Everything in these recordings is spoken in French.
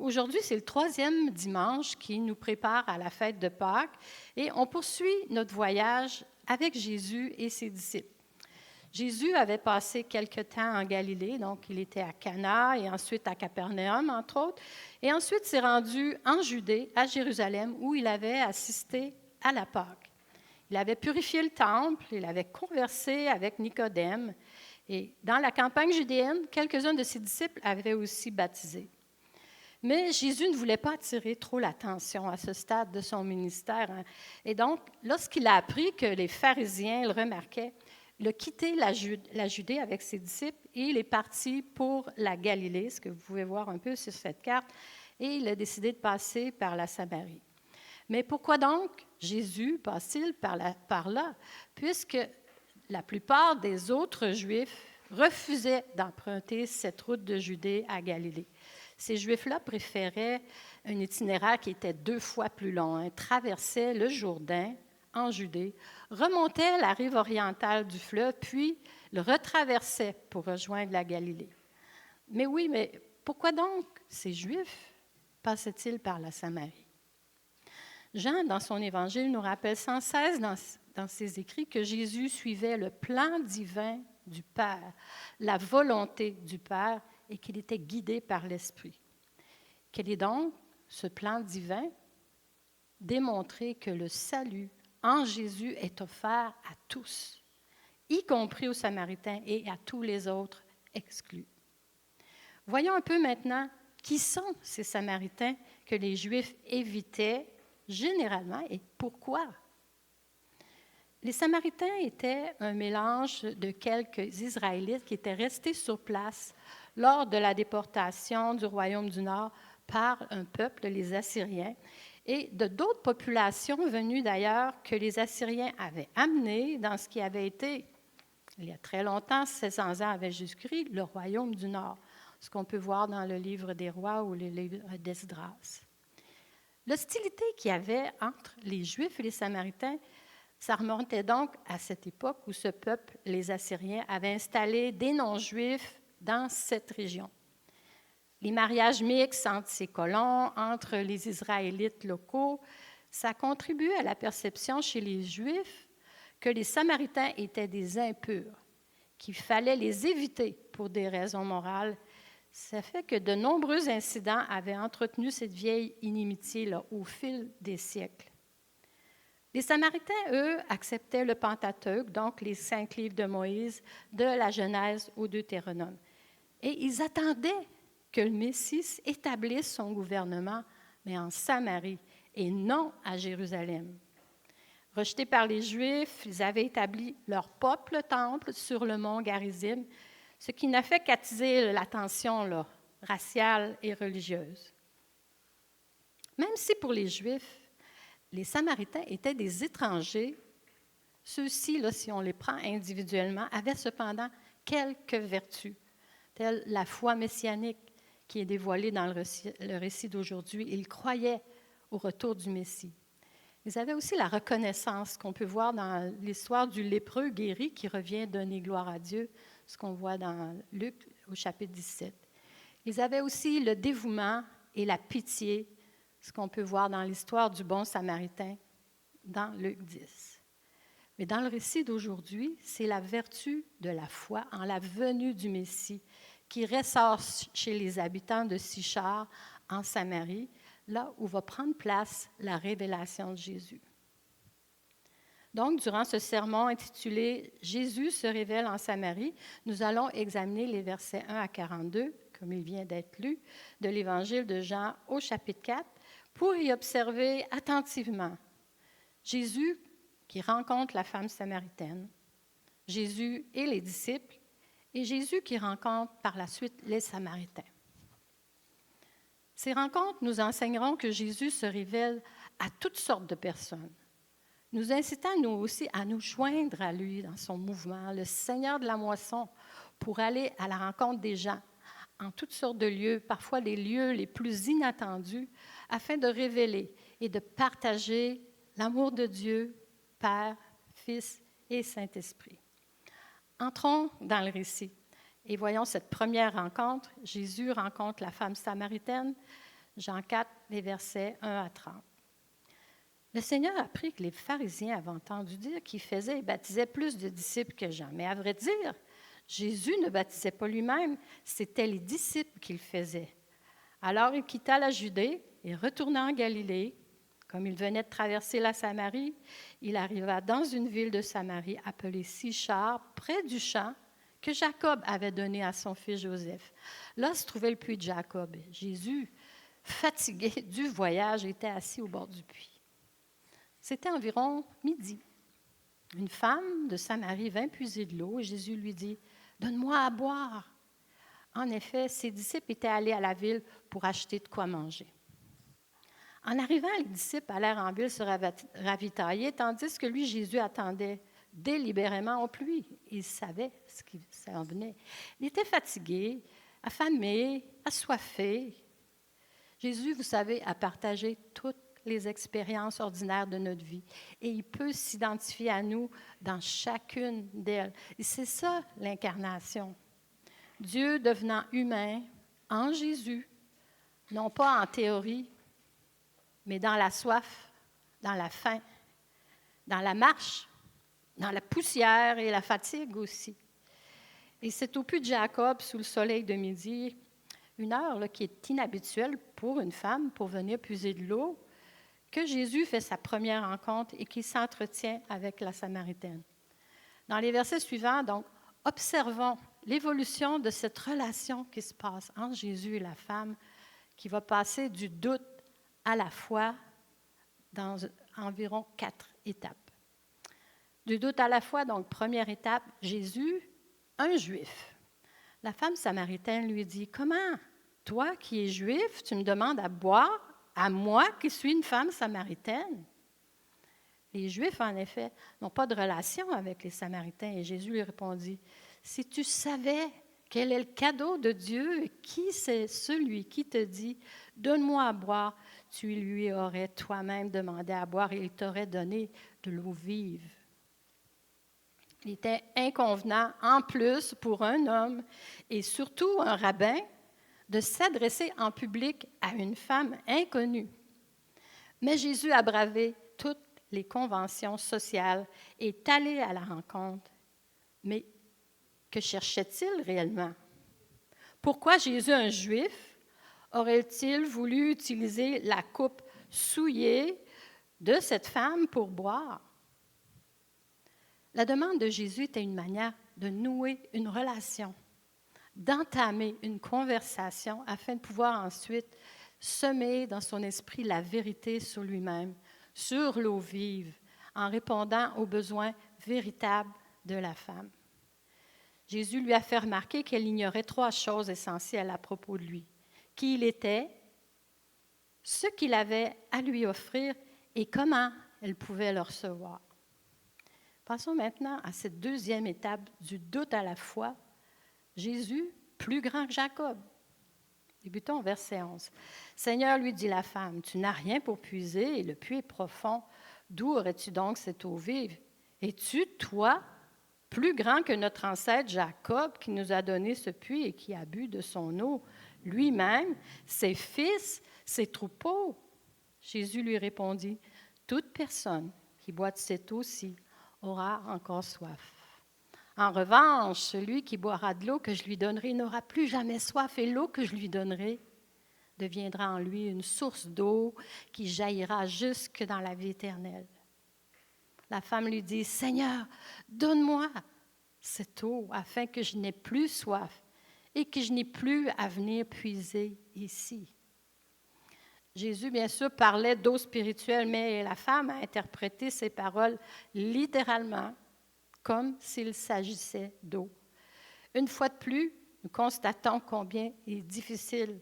aujourd'hui, c'est le 3e dimanche qui nous prépare à la fête de Pâques et on poursuit notre voyage avec Jésus et ses disciples. Jésus avait passé quelque temps en Galilée, donc il était à Cana et ensuite à Capernaum, entre autres, et ensuite s'est rendu en Judée, à Jérusalem, où il avait assisté à la Pâque. Il avait purifié le temple, il avait conversé avec Nicodème, et dans la campagne judéenne, quelques-uns de ses disciples avaient aussi baptisé. Mais Jésus ne voulait pas attirer trop l'attention à ce stade de son ministère. Et donc, lorsqu'il a appris que les pharisiens le remarquaient, il a quitté la Judée avec ses disciples et il est parti pour la Galilée, ce que vous pouvez voir un peu sur cette carte, et il a décidé de passer par la Samarie. Mais pourquoi donc Jésus passe-t-il par là, puisque la plupart des autres Juifs refusaient d'emprunter cette route de Judée à Galilée. Ces Juifs-là préféraient un itinéraire qui était 2 fois plus long, traversaient le Jourdain en Judée, remontaient la rive orientale du fleuve, puis le retraversaient pour rejoindre la Galilée. Mais oui, mais pourquoi donc ces Juifs passaient-ils par la Samarie? Jean, dans son évangile, nous rappelle sans cesse dans ses écrits que Jésus suivait le plan divin du Père, la volonté du Père, et qu'il était guidé par l'Esprit. Quel est donc ce plan divin? Démontrer que le salut en Jésus est offert à tous, y compris aux Samaritains et à tous les autres exclus. Voyons un peu maintenant qui sont ces Samaritains que les Juifs évitaient généralement et pourquoi. Les Samaritains étaient un mélange de quelques Israélites qui étaient restés sur place lors de la déportation du Royaume du Nord par un peuple, les Assyriens, et de d'autres populations venues d'ailleurs que les Assyriens avaient amenées dans ce qui avait été, il y a très longtemps, 700 ans avant Jésus-Christ, le Royaume du Nord, ce qu'on peut voir dans le livre des Rois ou le livre d'Esdras. L'hostilité qu'il y avait entre les Juifs et les Samaritains, ça remontait donc à cette époque où ce peuple, les Assyriens, avait installé des non-Juifs dans cette région. Les mariages mixtes entre ces colons, entre les Israélites locaux, ça contribuait à la perception chez les Juifs que les Samaritains étaient des impurs, qu'il fallait les éviter pour des raisons morales. Ça fait que de nombreux incidents avaient entretenu cette vieille inimitié-là au fil des siècles. Les Samaritains, eux, acceptaient le Pentateuque, donc les 5 livres de Moïse, de la Genèse au Deutéronome. Et ils attendaient que le Messie établisse son gouvernement, mais en Samarie et non à Jérusalem. Rejetés par les Juifs, ils avaient établi leur propre temple sur le mont Garizim, ce qui n'a fait qu'attiser la tension raciale et religieuse. Même si pour les Juifs, les Samaritains étaient des étrangers, ceux-ci, si on les prend individuellement, avaient cependant quelques vertus, telles la foi messianique qui est dévoilée dans le récit d'aujourd'hui. Ils croyaient au retour du Messie. Ils avaient aussi la reconnaissance qu'on peut voir dans l'histoire du lépreux guéri qui revient donner gloire à Dieu, ce qu'on voit dans Luc au chapitre 17. Ils avaient aussi le dévouement et la pitié, ce qu'on peut voir dans l'histoire du bon Samaritain dans Luc 10. Mais dans le récit d'aujourd'hui, c'est la vertu de la foi en la venue du Messie qui ressort chez les habitants de Sychar en Samarie, là où va prendre place la révélation de Jésus. Donc, durant ce sermon intitulé « Jésus se révèle en Samarie », nous allons examiner les versets 1 à 42, comme il vient d'être lu, de l'Évangile de Jean au chapitre 4, pour y observer attentivement Jésus qui rencontre la femme samaritaine, Jésus et les disciples, et Jésus qui rencontre par la suite les Samaritains. Ces rencontres nous enseigneront que Jésus se révèle à toutes sortes de personnes, nous incitant nous aussi à nous joindre à lui dans son mouvement, le Seigneur de la moisson, pour aller à la rencontre des gens en toutes sortes de lieux, parfois les lieux les plus inattendus, afin de révéler et de partager l'amour de Dieu, Père, Fils et Saint-Esprit. Entrons dans le récit et voyons cette première rencontre. Jésus rencontre la femme samaritaine. Jean 4, les versets 1 à 30. Le Seigneur a appris que les pharisiens avaient entendu dire qu'il faisait et baptisait plus de disciples que Jean. Mais à vrai dire, Jésus ne baptisait pas lui-même, c'était les disciples qui le faisaient. Alors il quitta la Judée et retourna en Galilée. Comme il venait de traverser la Samarie, il arriva dans une ville de Samarie appelée Sychar, près du champ que Jacob avait donné à son fils Joseph. Là se trouvait le puits de Jacob. Jésus, fatigué du voyage, était assis au bord du puits. C'était environ midi. Une femme de Samarie vint puiser de l'eau et Jésus lui dit « Donne-moi à boire ». En effet, ses disciples étaient allés à la ville pour acheter de quoi manger. En arrivant, les disciples allèrent en ville se ravitailler, tandis que lui, Jésus, attendait délibérément au puits. Il savait ce qui s'en venait. Il était fatigué, affamé, assoiffé. Jésus, vous savez, a partagé toutes les expériences ordinaires de notre vie et il peut s'identifier à nous dans chacune d'elles. Et c'est ça, l'incarnation. Dieu devenant humain en Jésus, non pas en théorie, mais dans la soif, dans la faim, dans la marche, dans la poussière et la fatigue aussi. Et c'est au puits de Jacob, sous le soleil de midi, une heure là, qui est inhabituelle pour une femme pour venir puiser de l'eau, que Jésus fait sa première rencontre et qu'il s'entretient avec la Samaritaine. Dans les versets suivants, donc, observons l'évolution de cette relation qui se passe entre Jésus et la femme, qui va passer du doute à la foi dans environ 4 étapes. Du doute à la foi, donc, première étape, Jésus, un Juif. La femme samaritaine lui dit, « Comment, toi qui es Juif, tu me demandes à boire à moi qui suis une femme samaritaine? » Les Juifs, en effet, n'ont pas de relation avec les Samaritains. Et Jésus lui répondit, « Si tu savais quel est le cadeau de Dieu, qui c'est celui qui te dit, « Donne-moi à boire », tu lui aurais toi-même demandé à boire et il t'aurait donné de l'eau vive. » Il était inconvenant, en plus, pour un homme et surtout un rabbin, de s'adresser en public à une femme inconnue. Mais Jésus a bravé toutes les conventions sociales et est allé à la rencontre. Mais que cherchait-il réellement? Pourquoi Jésus, un Juif, aurait-il voulu utiliser la coupe souillée de cette femme pour boire? La demande de Jésus était une manière de nouer une relation, d'entamer une conversation afin de pouvoir ensuite semer dans son esprit la vérité sur lui-même, sur l'eau vive, en répondant aux besoins véritables de la femme. Jésus lui a fait remarquer qu'elle ignorait 3 choses essentielles à propos de lui: qui il était, ce qu'il avait à lui offrir et comment elle pouvait le recevoir. Passons maintenant à cette deuxième étape du doute à la foi. Jésus, plus grand que Jacob. Débutons au verset 11. « Seigneur, lui dit la femme, tu n'as rien pour puiser et le puits est profond. D'où aurais-tu donc cette eau vive? Es-tu, toi, plus grand que notre ancêtre Jacob qui nous a donné ce puits et qui a bu de son eau, lui-même, ses fils, ses troupeaux? » Jésus lui répondit, « Toute personne qui boit de cette eau-ci aura encore soif. En revanche, celui qui boira de l'eau que je lui donnerai n'aura plus jamais soif, et l'eau que je lui donnerai deviendra en lui une source d'eau qui jaillira jusque dans la vie éternelle. » La femme lui dit, « Seigneur, donne-moi cette eau afin que je n'ai plus soif et que je n'ai plus à venir puiser ici. » Jésus, bien sûr, parlait d'eau spirituelle, mais la femme a interprété ces paroles littéralement, comme s'il s'agissait d'eau. Une fois de plus, nous constatons combien il est difficile,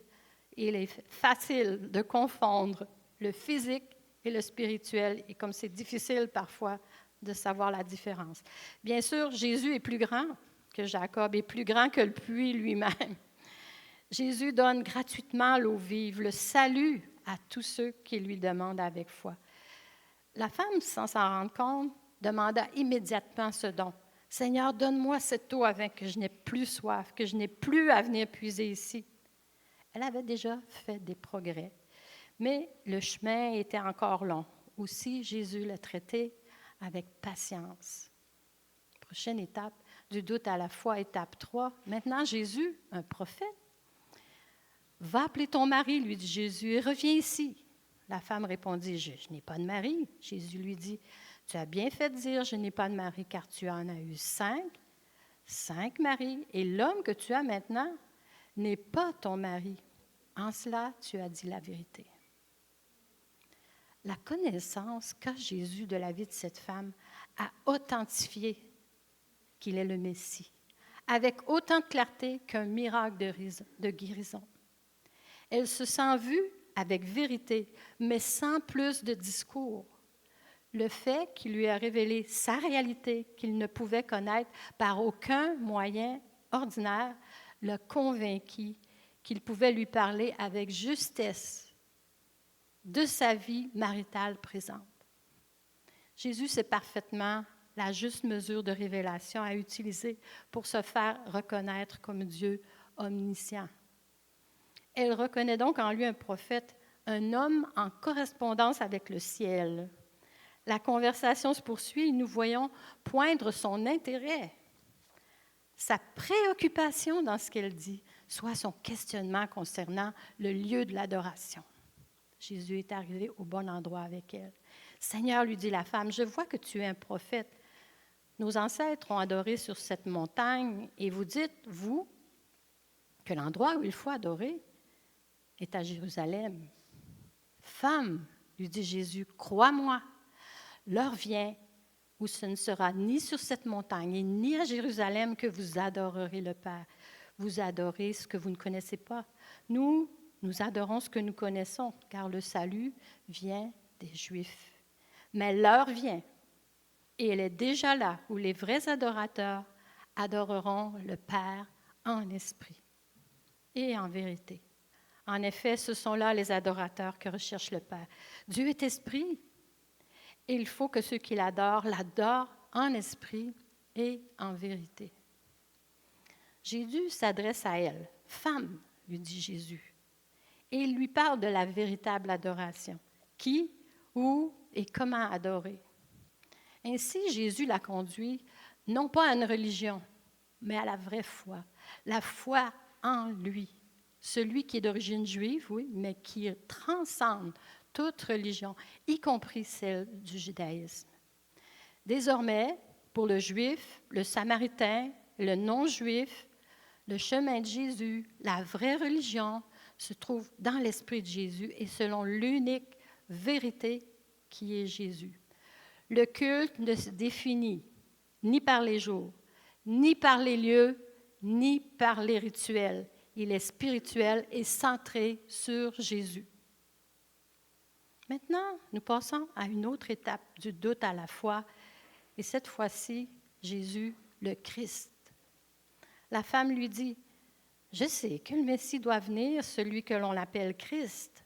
il est facile de confondre le physique et le spirituel, et comme c'est difficile parfois de savoir la différence. Bien sûr, Jésus est plus grand que Jacob, est plus grand que le puits lui-même. Jésus donne gratuitement l'eau vive, le salut à tous ceux qui lui demandent avec foi. La femme, sans s'en rendre compte, demanda immédiatement ce don. « Seigneur, donne-moi cette eau afin que je n'ai plus soif, que je n'ai plus à venir puiser ici. » Elle avait déjà fait des progrès. Mais le chemin était encore long. Aussi, Jésus l'a traité avec patience. Prochaine étape, du doute à la foi, étape 3. Maintenant, Jésus, un prophète, va appeler ton mari, lui dit Jésus, et reviens ici. La femme répondit, je n'ai pas de mari. Jésus lui dit, tu as bien fait de dire, je n'ai pas de mari, car tu en as eu 5 maris, et l'homme que tu as maintenant n'est pas ton mari. En cela, tu as dit la vérité. La connaissance qu'a Jésus de la vie de cette femme a authentifié qu'il est le Messie, avec autant de clarté qu'un miracle de guérison. Elle se sent vue avec vérité, mais sans plus de discours. Le fait qu'il lui a révélé sa réalité qu'il ne pouvait connaître par aucun moyen ordinaire l'a convaincu qu'il pouvait lui parler avec justesse de sa vie maritale présente. Jésus sait parfaitement la juste mesure de révélation à utiliser pour se faire reconnaître comme Dieu omniscient. Elle reconnaît donc en lui un prophète, un homme en correspondance avec le ciel. La conversation se poursuit et nous voyons poindre son intérêt, sa préoccupation dans ce qu'elle dit, soit son questionnement concernant le lieu de l'adoration. Jésus est arrivé au bon endroit avec elle. « Seigneur, lui dit la femme, je vois que tu es un prophète. Nos ancêtres ont adoré sur cette montagne et vous dites, vous, que l'endroit où il faut adorer est à Jérusalem. Femme, lui dit Jésus, crois-moi, l'heure vient où ce ne sera ni sur cette montagne et ni à Jérusalem que vous adorerez le Père. Vous adorez ce que vous ne connaissez pas. Nous adorons ce que nous connaissons, car le salut vient des Juifs. Mais l'heure vient, et elle est déjà là, où les vrais adorateurs adoreront le Père en esprit et en vérité. En effet, ce sont là les adorateurs que recherche le Père. Dieu est esprit, et il faut que ceux qui l'adorent en esprit et en vérité. Jésus s'adresse à elle. « Femme », lui dit Jésus, et il lui parle de la véritable adoration. Qui, où et comment adorer. Ainsi, Jésus la conduit non pas à une religion, mais à la vraie foi, la foi en lui. Celui qui est d'origine juive, oui, mais qui transcende toute religion, y compris celle du judaïsme. Désormais, pour le juif, le samaritain, le non-juif, le chemin de Jésus, la vraie religion, se trouve dans l'esprit de Jésus et selon l'unique vérité qui est Jésus. Le culte ne se définit ni par les jours, ni par les lieux, ni par les rituels. Il est spirituel et centré sur Jésus. Maintenant, nous passons à une autre étape du doute à la foi, et cette fois-ci, Jésus, le Christ. La femme lui dit, « Je sais que le Messie doit venir, celui que l'on appelle Christ.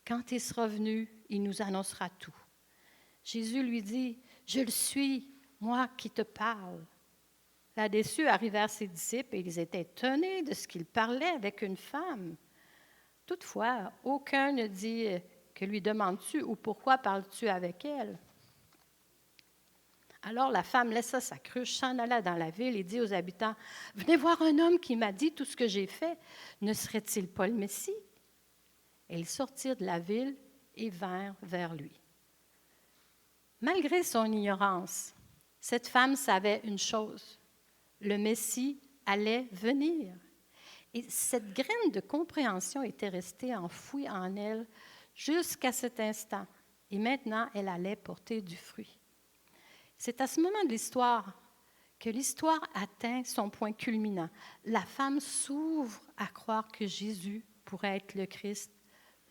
Quand il sera venu, il nous annoncera tout. » Jésus lui dit, « Je le suis, moi qui te parle. » Là-dessus arrivèrent ses disciples et ils étaient étonnés de ce qu'il parlait avec une femme. Toutefois, aucun ne dit, « Que lui demandes-tu ou pourquoi parles-tu avec elle? » Alors la femme laissa sa cruche, s'en alla dans la ville et dit aux habitants, « Venez voir un homme qui m'a dit tout ce que j'ai fait. Ne serait-il pas le Messie? » Et ils sortirent de la ville et vinrent vers lui. Malgré son ignorance, cette femme savait une chose, le Messie allait venir. Et cette graine de compréhension était restée enfouie en elle jusqu'à cet instant. Et maintenant, elle allait porter du fruit. C'est à ce moment de l'histoire que l'histoire atteint son point culminant. La femme s'ouvre à croire que Jésus pourrait être le Christ,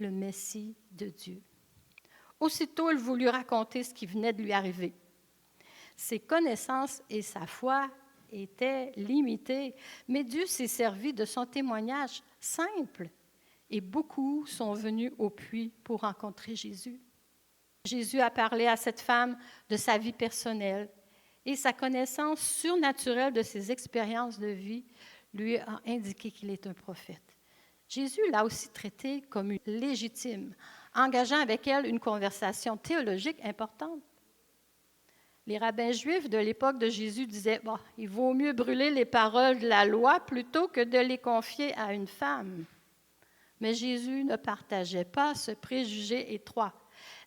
le Messie de Dieu. Aussitôt, elle voulut raconter ce qui venait de lui arriver. Ses connaissances et sa foi étaient limitées, mais Dieu s'est servi de son témoignage simple et beaucoup sont venus au puits pour rencontrer Jésus. Jésus a parlé à cette femme de sa vie personnelle et sa connaissance surnaturelle de ses expériences de vie lui a indiqué qu'il est un prophète. Jésus l'a aussi traité comme légitime engageant avec elle une conversation théologique importante. Les rabbins juifs de l'époque de Jésus disaient bon, il vaut mieux brûler les paroles de la loi plutôt que de les confier à une femme. Mais Jésus ne partageait pas ce préjugé étroit.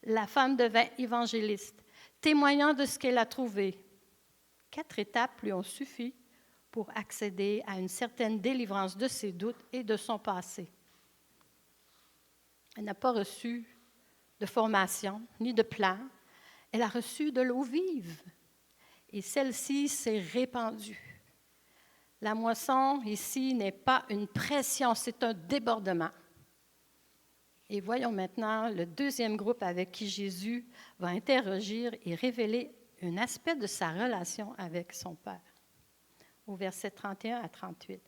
La femme devint évangéliste, témoignant de ce qu'elle a trouvé. 4 étapes lui ont suffi pour accéder à une certaine délivrance de ses doutes et de son passé. Elle n'a pas reçu de formation ni de plan. Elle a reçu de l'eau vive et celle-ci s'est répandue. La moisson ici n'est pas une pression, c'est un débordement. Et voyons maintenant le deuxième groupe avec qui Jésus va interagir et révéler un aspect de sa relation avec son Père. Au verset 31 à 38.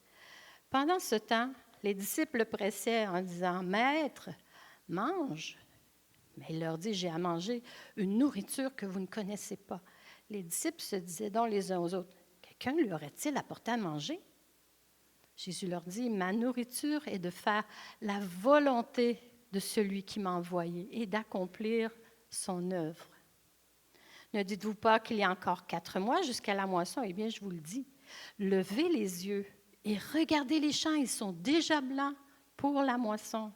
Pendant ce temps, les disciples le pressaient en disant « Maître, mange ». Mais il leur dit « J'ai à manger une nourriture que vous ne connaissez pas ». Les disciples se disaient donc les uns aux autres « Quelqu'un lui aurait-il apporté à manger ?» Jésus leur dit « Ma nourriture est de faire la volonté de celui qui m'a envoyé et d'accomplir son œuvre. Ne dites-vous pas qu'il y a encore 4 mois jusqu'à la moisson? Eh bien, je vous le dis, levez les yeux et regardez les champs, ils sont déjà blancs pour la moisson.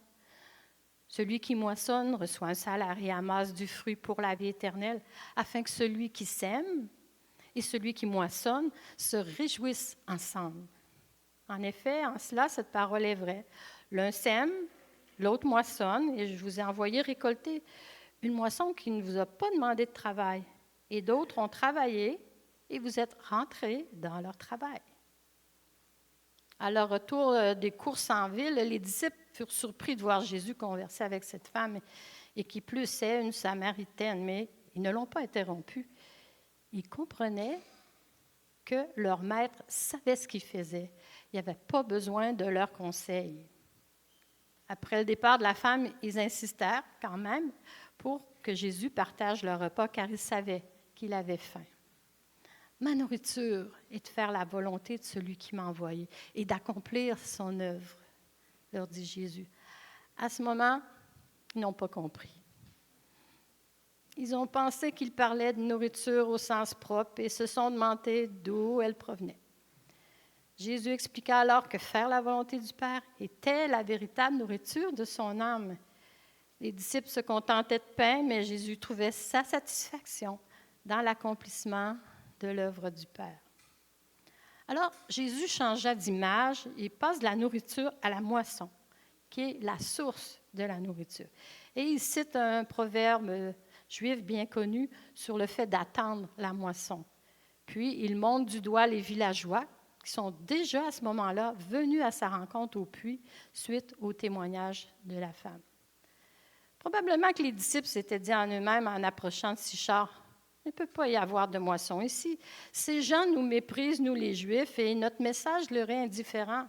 Celui qui moissonne reçoit un salaire et amasse du fruit pour la vie éternelle, afin que celui qui sème et celui qui moissonne se réjouissent ensemble. En effet, en cela, cette parole est vraie. L'un sème, l'autre moissonne, et je vous ai envoyé récolter une moisson qui ne vous a pas demandé de travail. Et d'autres ont travaillé, et vous êtes rentrés dans leur travail. À leur retour des courses en ville, les disciples furent surpris de voir Jésus converser avec cette femme, et qui plus est une Samaritaine, mais ils ne l'ont pas interrompu. Ils comprenaient que leur maître savait ce qu'il faisait. Il n'y avait pas besoin de leur conseil. Après le départ de la femme, ils insistèrent quand même pour que Jésus partage leur repas, car ils savaient qu'il avait faim. « Ma nourriture est de faire la volonté de celui qui m'a envoyé et d'accomplir son œuvre, » leur dit Jésus. À ce moment, ils n'ont pas compris. Ils ont pensé qu'il parlait de nourriture au sens propre et se sont demandé d'où elle provenait. Jésus expliqua alors que faire la volonté du Père était la véritable nourriture de son âme. Les disciples se contentaient de pain, mais Jésus trouvait sa satisfaction dans l'accomplissement de l'œuvre du Père. Alors, Jésus changea d'image et passe de la nourriture à la moisson, qui est la source de la nourriture. Et il cite un proverbe juif bien connu sur le fait d'attendre la moisson. Puis, il montre du doigt les villageois qui sont déjà à ce moment-là venus à sa rencontre au puits suite au témoignage de la femme. Probablement que les disciples s'étaient dit en eux-mêmes en approchant de Sychar, il ne peut pas y avoir de moisson ici. Ces gens nous méprisent, nous les Juifs, et notre message leur est indifférent.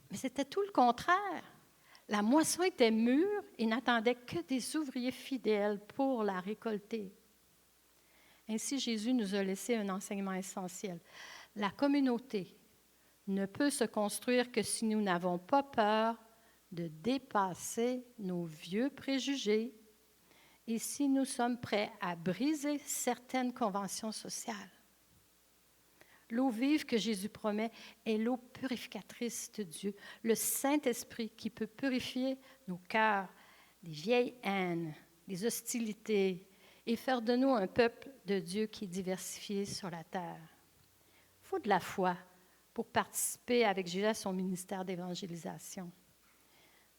Mais c'était tout le contraire. La moisson était mûre et n'attendait que des ouvriers fidèles pour la récolter. Ainsi, Jésus nous a laissé un enseignement essentiel. La communauté ne peut se construire que si nous n'avons pas peur de dépasser nos vieux préjugés et si nous sommes prêts à briser certaines conventions sociales. L'eau vive que Jésus promet est l'eau purificatrice de Dieu, le Saint-Esprit qui peut purifier nos cœurs des vieilles haines, des hostilités et faire de nous un peuple de Dieu qui est diversifié sur la terre. Il faut de la foi pour participer avec Jésus à son ministère d'évangélisation.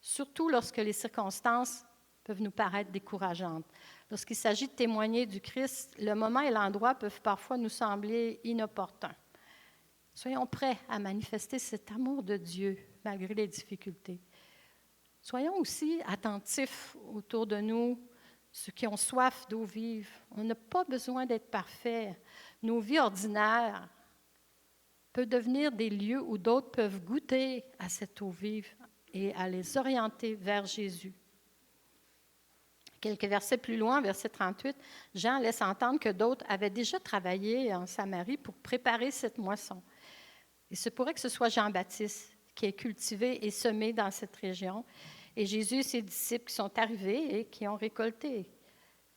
Surtout lorsque les circonstances peuvent nous paraître décourageantes. Lorsqu'il s'agit de témoigner du Christ, le moment et l'endroit peuvent parfois nous sembler inopportuns. Soyons prêts à manifester cet amour de Dieu malgré les difficultés. Soyons aussi attentifs autour de nous, ceux qui ont soif d'eau vive. On n'a pas besoin d'être parfaits. Nos vies ordinaires peuvent devenir des lieux où d'autres peuvent goûter à cette eau vive et à les orienter vers Jésus. Quelques versets plus loin, verset 38, Jean laisse entendre que d'autres avaient déjà travaillé en Samarie pour préparer cette moisson. Il se pourrait que ce soit Jean-Baptiste qui ait cultivé et semé dans cette région. Et Jésus et ses disciples qui sont arrivés et qui ont récolté.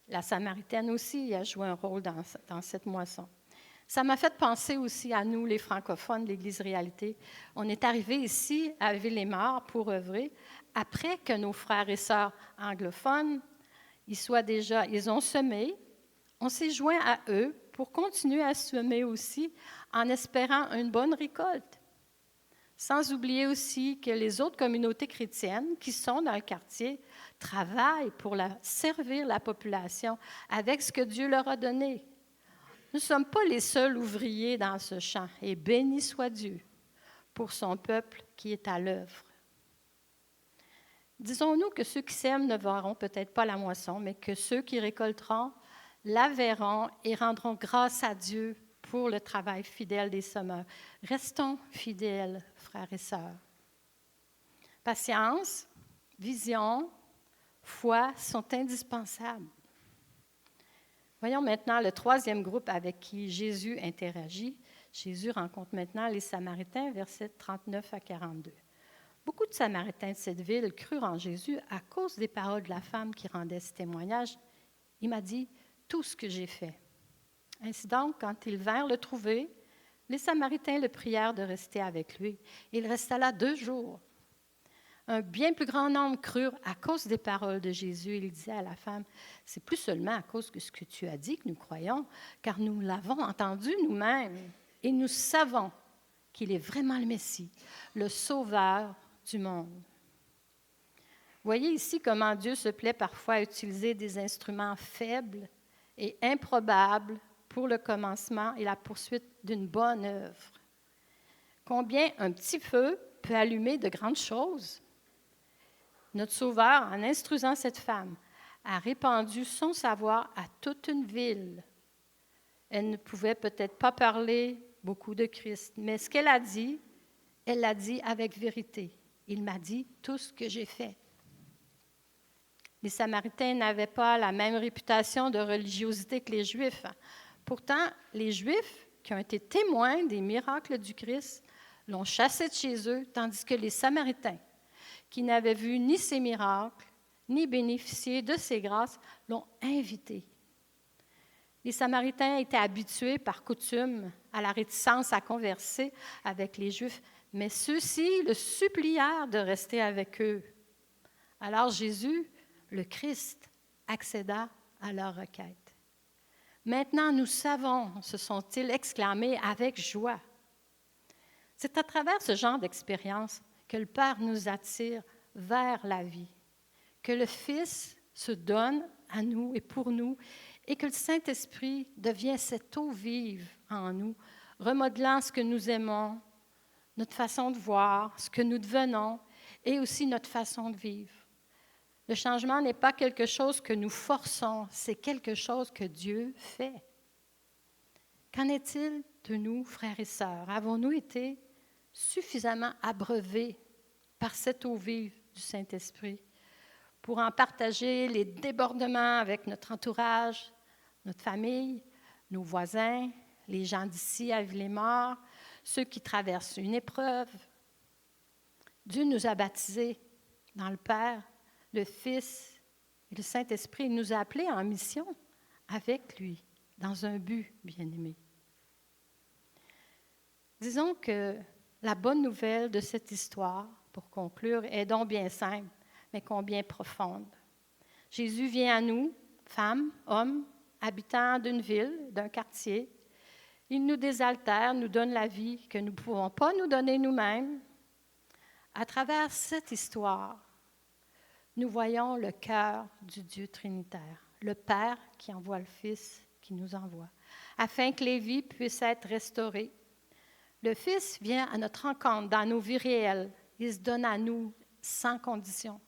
La Samaritaine aussi a joué un rôle dans cette moisson. Ça m'a fait penser aussi à nous, les francophones de l'Église Réalité. On est arrivés ici à Villemort pour œuvrer après que nos frères et sœurs anglophones, ils ont semé. On s'est joint à eux pour continuer à semer aussi en espérant une bonne récolte. Sans oublier aussi que les autres communautés chrétiennes qui sont dans le quartier travaillent pour servir la population avec ce que Dieu leur a donné. Nous ne sommes pas les seuls ouvriers dans ce champ, et béni soit Dieu pour son peuple qui est à l'œuvre. Disons-nous que ceux qui sèment ne verront peut-être pas la moisson, mais que ceux qui récolteront la verront et rendront grâce à Dieu pour le travail fidèle des semeurs. Restons fidèles, frères et sœurs. Patience, vision, foi sont indispensables. Voyons maintenant le troisième groupe avec qui Jésus interagit. Jésus rencontre maintenant les Samaritains, versets 39 à 42. Beaucoup de Samaritains de cette ville crurent en Jésus à cause des paroles de la femme qui rendait ce témoignage. Il m'a dit tout ce que j'ai fait. Ainsi donc, quand ils vinrent le trouver, les Samaritains le prièrent de rester avec lui. Il resta là 2 jours. Un bien plus grand nombre crurent à cause des paroles de Jésus. Il disait à la femme, « C'est plus seulement à cause de ce que tu as dit que nous croyons, car nous l'avons entendu nous-mêmes et nous savons qu'il est vraiment le Messie, le Sauveur du monde. » Voyez ici comment Dieu se plaît parfois à utiliser des instruments faibles et improbables pour le commencement et la poursuite d'une bonne œuvre. Combien un petit feu peut allumer de grandes choses. Notre Sauveur, en instruisant cette femme, a répandu son savoir à toute une ville. Elle ne pouvait peut-être pas parler beaucoup de Christ, mais ce qu'elle a dit, elle l'a dit avec vérité. Il m'a dit tout ce que j'ai fait. Les Samaritains n'avaient pas la même réputation de religiosité que les Juifs. Pourtant, les Juifs, qui ont été témoins des miracles du Christ, l'ont chassé de chez eux, tandis que les Samaritains, qui n'avaient vu ni ces miracles, ni bénéficié de ces grâces, l'ont invité. Les Samaritains étaient habitués par coutume à la réticence à converser avec les Juifs, mais ceux-ci le supplièrent de rester avec eux. Alors Jésus, le Christ, accéda à leur requête. Maintenant, nous savons, se sont-ils exclamés avec joie. C'est à travers ce genre d'expérience que le Père nous attire vers la vie, que le Fils se donne à nous et pour nous, et que le Saint-Esprit devient cette eau vive en nous, remodelant ce que nous aimons, notre façon de voir, ce que nous devenons, et aussi notre façon de vivre. Le changement n'est pas quelque chose que nous forçons, c'est quelque chose que Dieu fait. Qu'en est-il de nous, frères et sœurs? Avons-nous été suffisamment abreuvés par cette eau vive du Saint-Esprit pour en partager les débordements avec notre entourage, notre famille, nos voisins, les gens d'ici à Villemort, ceux qui traversent une épreuve? Dieu nous a baptisés dans le Père, le Fils et le Saint-Esprit. Il nous a appelés en mission avec lui, dans un but, bien-aimé. Disons que la bonne nouvelle de cette histoire, pour conclure, est donc bien simple, mais combien profonde. Jésus vient à nous, femmes, hommes, habitants d'une ville, d'un quartier. Il nous désaltère, nous donne la vie que nous ne pouvons pas nous donner nous-mêmes. À travers cette histoire, nous voyons le cœur du Dieu trinitaire, le Père qui envoie le Fils qui nous envoie, afin que les vies puissent être restaurées. Le Fils vient à notre rencontre dans nos vies réelles. Il se donne à nous sans condition.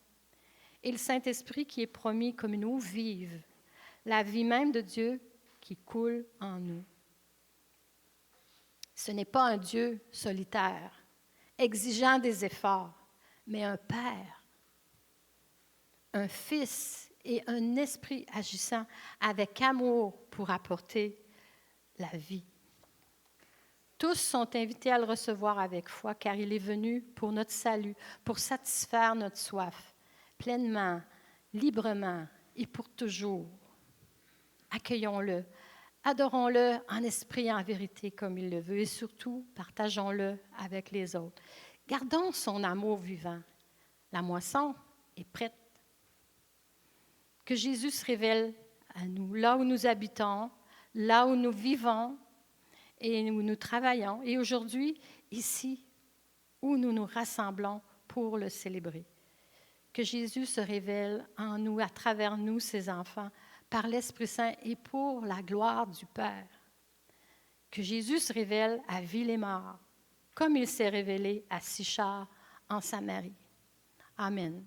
Et le Saint-Esprit qui est promis comme une eau vive, la vie même de Dieu qui coule en nous. Ce n'est pas un Dieu solitaire, exigeant des efforts, mais un Père, un Fils et un Esprit agissant avec amour pour apporter la vie. Tous sont invités à le recevoir avec foi, car il est venu pour notre salut, pour satisfaire notre soif. pleinement, librement et pour toujours. Accueillons-le, adorons-le en esprit et en vérité comme il le veut et surtout, partageons-le avec les autres. Gardons son amour vivant. La moisson est prête. Que Jésus se révèle à nous, là où nous habitons, là où nous vivons et où nous travaillons. Et aujourd'hui, ici, où nous nous rassemblons pour le célébrer. Que Jésus se révèle en nous, à travers nous, ses enfants, par l'Esprit Saint et pour la gloire du Père. Que Jésus se révèle à vie et mort, comme il s'est révélé à Sichar en Samarie. Amen.